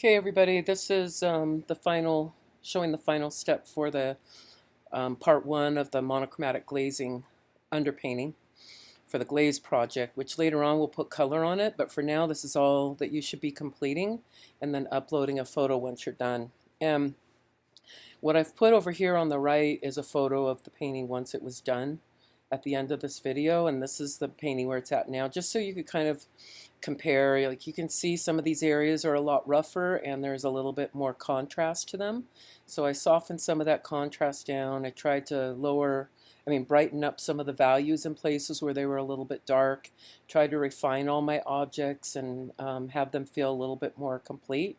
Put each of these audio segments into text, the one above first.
Okay, everybody, this is showing the final step for the part one of the monochromatic glazing underpainting for the Glaze project, which later on we'll put color on it, but for now this is all that you should be completing and then uploading a photo once you're done. What I've put over here on the right is a photo of the painting once it was done at the end of this video, and this is the painting where it's at now, just so you could kind of compare. Like, you can see some of these areas are a lot rougher and there's a little bit more contrast to them. So I softened some of that contrast down. I tried to brighten up some of the values in places where they were a little bit dark. Tried to refine all my objects and have them feel a little bit more complete.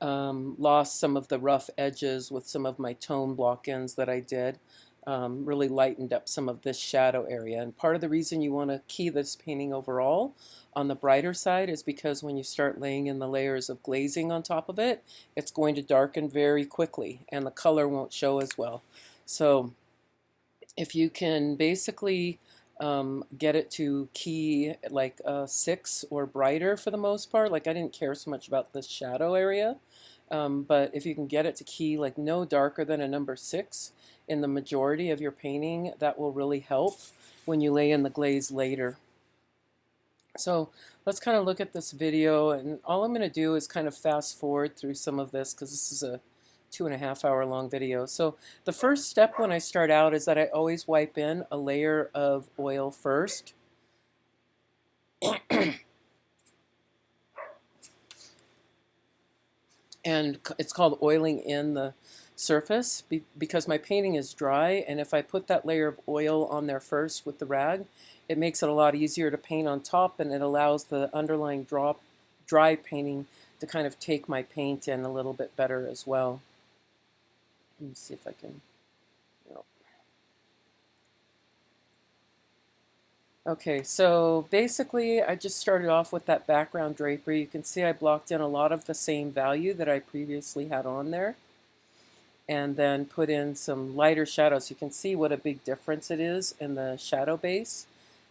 Lost some of the rough edges with some of my tone block-ins that I did. Really lightened up some of this shadow area. And part of the reason you want to key this painting overall on the brighter side is because when you start laying in the layers of glazing on top of it, it's going to darken very quickly and the color won't show as well. So if you can basically get it to key like 6 or brighter for the most part, like I didn't care so much about this shadow area, but if you can get it to key like no darker than a number 6 in the majority of your painting, that will really help when you lay in the glaze later. So let's kind of look at this video, and all I'm going to do is kind of fast forward through some of this because this is a 2.5 hour long video. So the first step when I start out is that I always wipe in a layer of oil first. And it's called oiling in the surface because my painting is dry, and if I put that layer of oil on there first with the rag, it makes it a lot easier to paint on top, and it allows the underlying dry painting to kind of take my paint in a little bit better as well. Let me see if I can. Okay, so basically I just started off with that background drapery. You can see I blocked in a lot of the same value that I previously had on there, and then put in some lighter shadows. You can see what a big difference it is in the shadow base.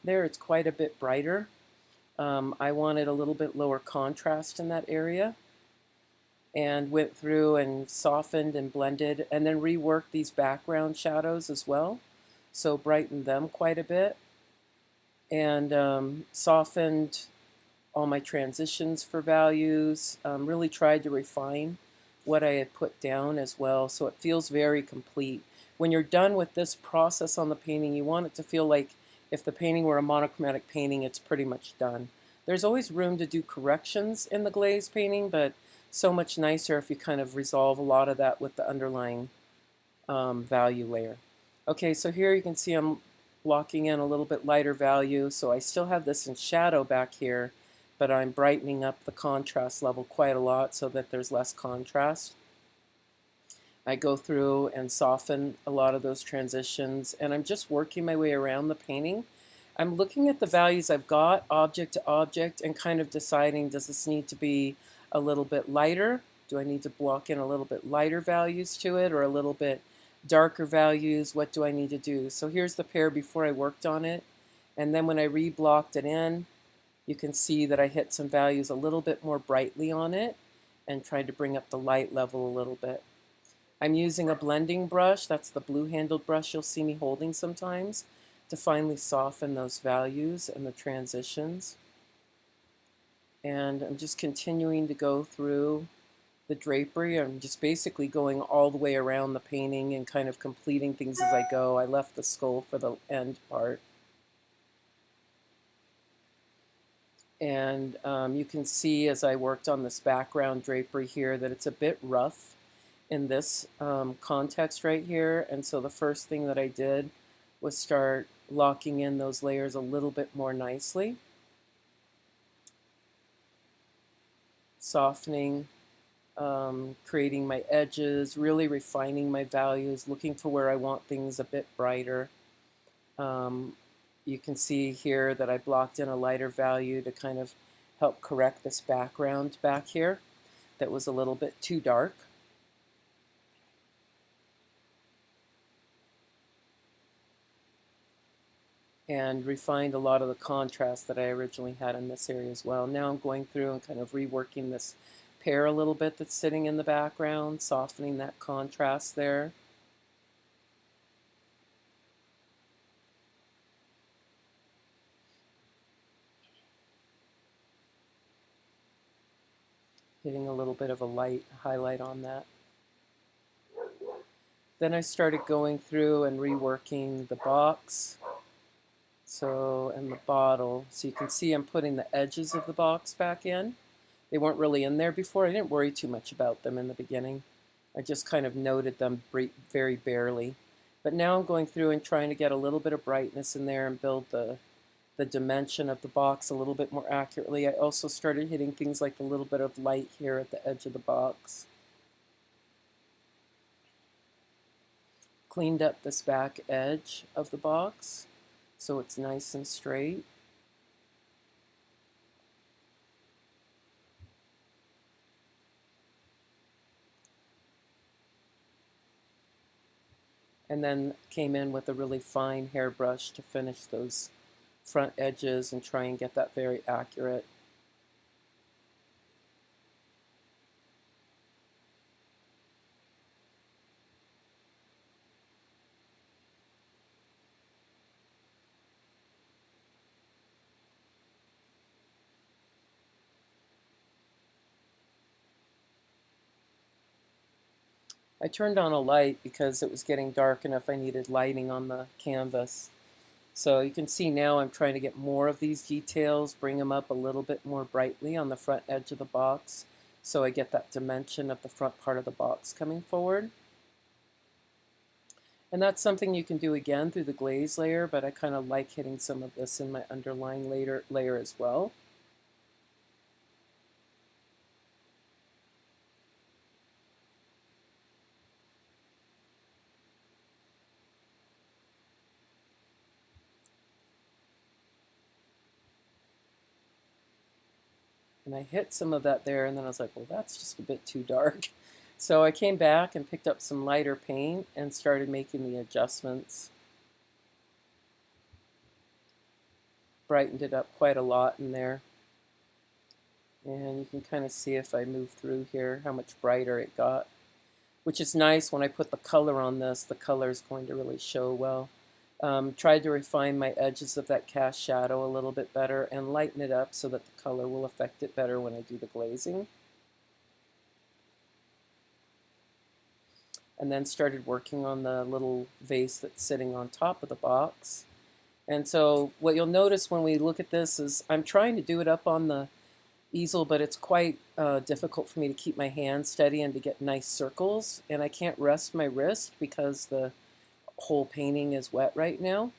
There, it's quite a bit brighter. I wanted a little bit lower contrast in that area, and went through and softened and blended and then reworked these background shadows as well, so brightened them quite a bit, and softened all my transitions for values. Really tried to refine what I had put down as well, so it feels very complete. When you're done with this process on the painting, you want it to feel like if the painting were a monochromatic painting, it's pretty much done. There's always room to do corrections in the glaze painting, but so much nicer if you kind of resolve a lot of that with the underlying value layer. Okay, so here you can see I'm blocking in a little bit lighter value, so I still have this in shadow back here, but I'm brightening up the contrast level quite a lot so that there's less contrast. I go through and soften a lot of those transitions, and I'm just working my way around the painting. I'm looking at the values I've got, object to object, and kind of deciding, does this need to be a little bit lighter? Do I need to block in a little bit lighter values to it, or a little bit darker values? What do I need to do? So here's the pair before I worked on it, and then when I reblocked it in, you can see that I hit some values a little bit more brightly on it and tried to bring up the light level a little bit. I'm using a blending brush, that's the blue-handled brush you'll see me holding sometimes, to finally soften those values and the transitions. And I'm just continuing to go through the drapery. I'm just basically going all the way around the painting and kind of completing things as I go. I left the skull for the end part. And you can see as I worked on this background drapery here that it's a bit rough in this context right here. And so the first thing that I did was start locking in those layers a little bit more nicely. Softening, creating my edges, really refining my values, looking for where I want things a bit brighter. You can see here that I blocked in a lighter value to kind of help correct this background back here that was a little bit too dark. and refined a lot of the contrast that I originally had in this area as well. Now I'm going through and kind of reworking this pear a little bit that's sitting in the background, softening that contrast there. Hitting a little bit of a light highlight on that. Then I started going through and reworking the box, and the bottle. So you can see I'm putting the edges of the box back in. They weren't really in there before. I didn't worry too much about them in the beginning. I just kind of noted them very barely. But now I'm going through and trying to get a little bit of brightness in there and build the dimension of the box a little bit more accurately. I also started hitting things like a little bit of light here at the edge of the box. Cleaned up this back edge of the box so it's nice and straight. And then came in with a really fine hairbrush to finish those front edges and try and get that very accurate. I turned on a light because it was getting dark enough I needed lighting on the canvas. So you can see now I'm trying to get more of these details, bring them up a little bit more brightly on the front edge of the box so I get that dimension of the front part of the box coming forward. And that's something you can do again through the glaze layer, but I kind of like hitting some of this in my underlying layer as well. And I hit some of that there, and then I was like, well, that's just a bit too dark. So I came back and picked up some lighter paint and started making the adjustments. Brightened it up quite a lot in there. And you can kind of see if I move through here how much brighter it got, which is nice. When I put the color on this, the color is going to really show well. Tried to refine my edges of that cast shadow a little bit better and lighten it up so that the color will affect it better when I do the glazing. And then started working on the little vase that's sitting on top of the box. And so what you'll notice when we look at this is I'm trying to do it up on the easel, but it's quite difficult for me to keep my hand steady and to get nice circles. And I can't rest my wrist because the whole painting is wet right now.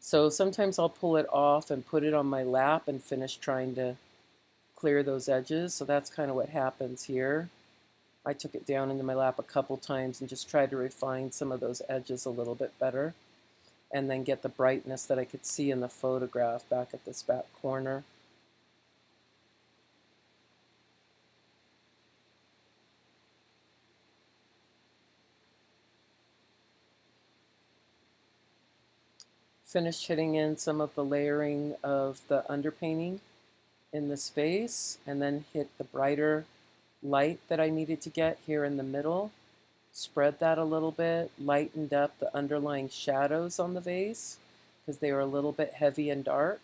So sometimes I'll pull it off and put it on my lap and finish trying to clear those edges. So that's kind of what happens here. I took it down into my lap a couple times and just tried to refine some of those edges a little bit better and then get the brightness that I could see in the photograph back at this back corner. Finished hitting in some of the layering of the underpainting in this vase, and then hit the brighter light that I needed to get here in the middle. Spread that a little bit, lightened up the underlying shadows on the vase because they were a little bit heavy and dark.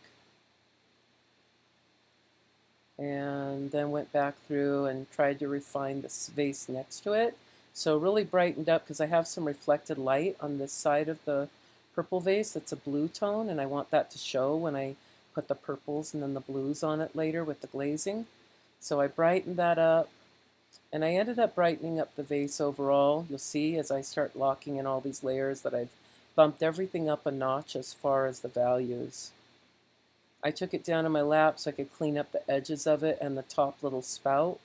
And then went back through and tried to refine this vase next to it. So really brightened up because I have some reflected light on this side of the purple vase that's a blue tone, and I want that to show when I put the purples and then the blues on it later with the glazing. So I brightened that up, and I ended up brightening up the vase overall. You'll see as I start locking in all these layers that I've bumped everything up a notch as far as the values. I took it down in my lap so I could clean up the edges of it and the top little spout,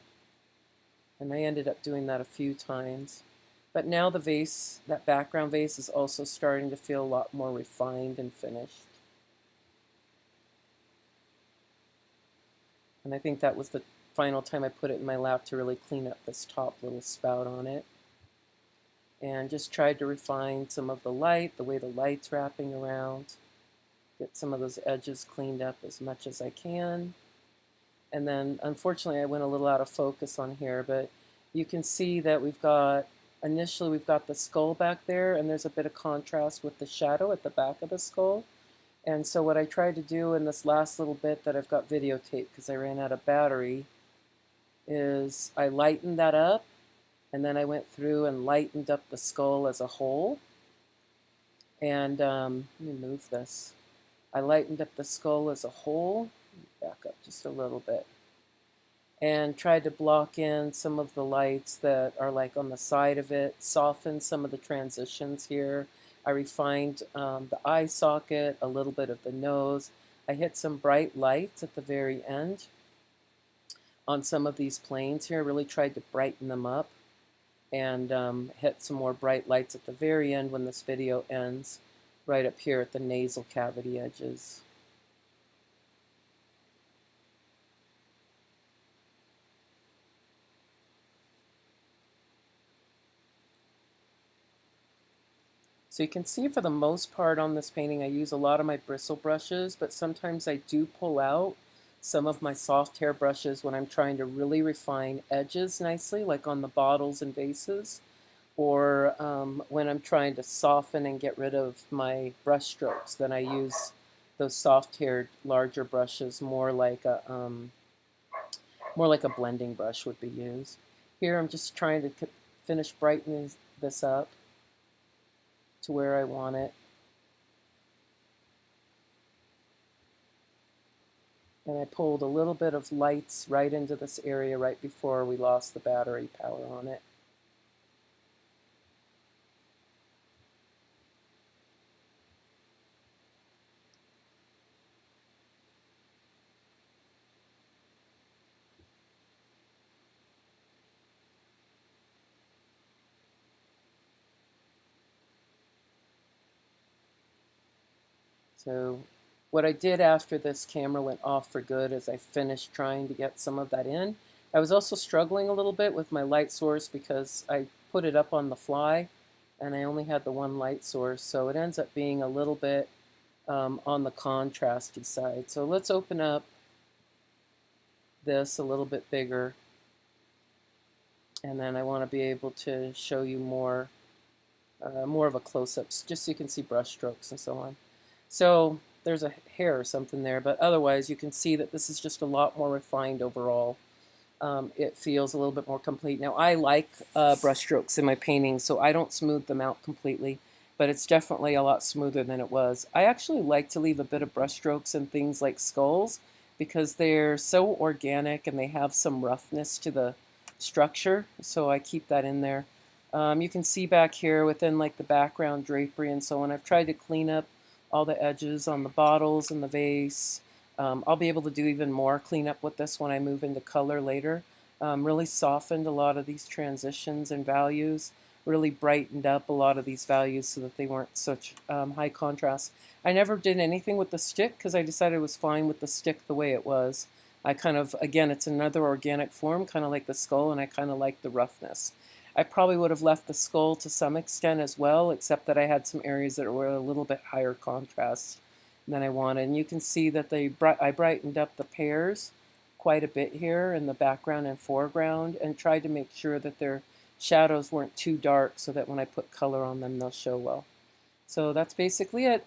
and I ended up doing that a few times. But now the vase, that background vase, is also starting to feel a lot more refined and finished. And I think that was the final time I put it in my lap to really clean up this top little spout on it. And just tried to refine some of the light, the way the light's wrapping around. Get some of those edges cleaned up as much as I can. And then unfortunately I went a little out of focus on here, but you can see that initially we've got the skull back there, and there's a bit of contrast with the shadow at the back of the skull. And so what I tried to do in this last little bit that I've got videotaped because I ran out of battery is I lightened that up, and then I went through and lightened up the skull as a whole. And let me move this. I lightened up the skull as a whole. Back up just a little bit. And tried to block in some of the lights that are like on the side of it, soften some of the transitions here. I refined the eye socket, a little bit of the nose. I hit some bright lights at the very end on some of these planes here. Really tried to brighten them up, and hit some more bright lights at the very end when this video ends, right up here at the nasal cavity edges. So you can see for the most part on this painting I use a lot of my bristle brushes, but sometimes I do pull out some of my soft hair brushes when I'm trying to really refine edges nicely, like on the bottles and vases, or when I'm trying to soften and get rid of my brush strokes. Then I use those soft-haired larger brushes, more like a blending brush would be used. Here I'm just trying to finish brightening this up to where I want it. And I pulled a little bit of lights right into this area right before we lost the battery power on it. So what I did after this camera went off for good is I finished trying to get some of that in. I was also struggling a little bit with my light source because I put it up on the fly and I only had the one light source, so it ends up being a little bit on the contrasty side. So let's open up this a little bit bigger, and then I want to be able to show you more of a close-up, just so you can see brush strokes and so on. So there's a hair or something there, but otherwise you can see that this is just a lot more refined overall. It feels a little bit more complete. Now I like brush strokes in my paintings, so I don't smooth them out completely, but it's definitely a lot smoother than it was. I actually like to leave a bit of brush strokes in things like skulls because they're so organic and they have some roughness to the structure, so I keep that in there. You can see back here within like the background drapery and so on, I've tried to clean up all the edges on the bottles and the vase. I'll be able to do even more cleanup with this when I move into color later. Really softened a lot of these transitions and values, really brightened up a lot of these values so that they weren't such high contrast. I never did anything with the stick because I decided it was fine with the stick the way it was. I kind of, again, it's another organic form, kind of like the skull, and I kind of like the roughness. I probably would have left the skull to some extent as well, except that I had some areas that were a little bit higher contrast than I wanted. And you can see that I brightened up the pears quite a bit here in the background and foreground, and tried to make sure that their shadows weren't too dark so that when I put color on them they'll show well. So that's basically it.